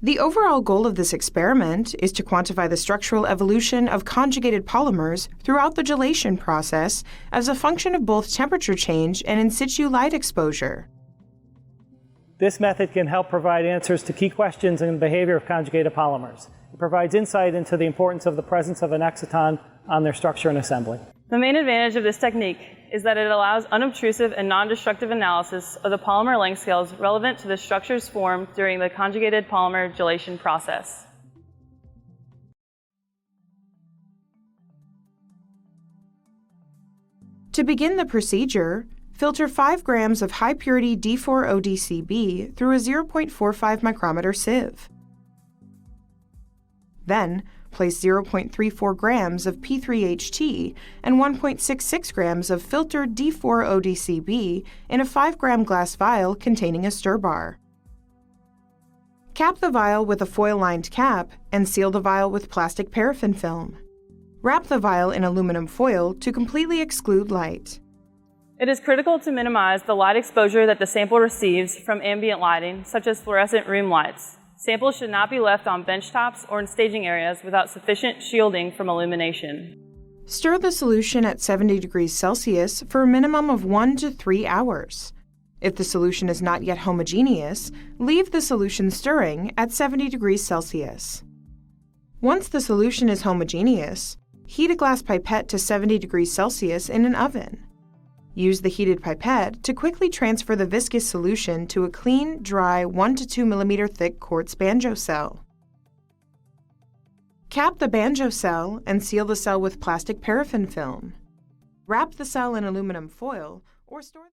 The overall goal of this experiment is to quantify the structural evolution of conjugated polymers throughout the gelation process as a function of both temperature change and in situ light exposure. This method can help provide answers to key questions in the behavior of conjugated polymers. It provides insight into the importance of the presence of an exciton on their structure and assembly. The main advantage of this technique is that it allows unobtrusive and non-destructive analysis of the polymer length scales relevant to the structures formed during the conjugated polymer gelation process. To begin the procedure, filter 5 grams of high-purity D4-ODCB through a 0.45 micrometer sieve. Then, place 0.34 grams of P3HT and 1.66 grams of filtered D4-ODCB in a 5-gram glass vial containing a stir bar. Cap the vial with a foil-lined cap and seal the vial with plastic paraffin film. Wrap the vial in aluminum foil to completely exclude light. It is critical to minimize the light exposure that the sample receives from ambient lighting, such as fluorescent room lights. Samples should not be left on bench tops or in staging areas without sufficient shielding from illumination. Stir the solution at 70 degrees Celsius for a minimum of 1 to 3 hours. If the solution is not yet homogeneous, leave the solution stirring at 70 degrees Celsius. Once the solution is homogeneous, heat a glass pipette to 70 degrees Celsius in an oven. Use the heated pipette to quickly transfer the viscous solution to a clean, dry 1 to 2 millimeter thick quartz banjo cell. Cap the banjo cell and seal the cell with plastic paraffin film. Wrap the cell in aluminum foil or store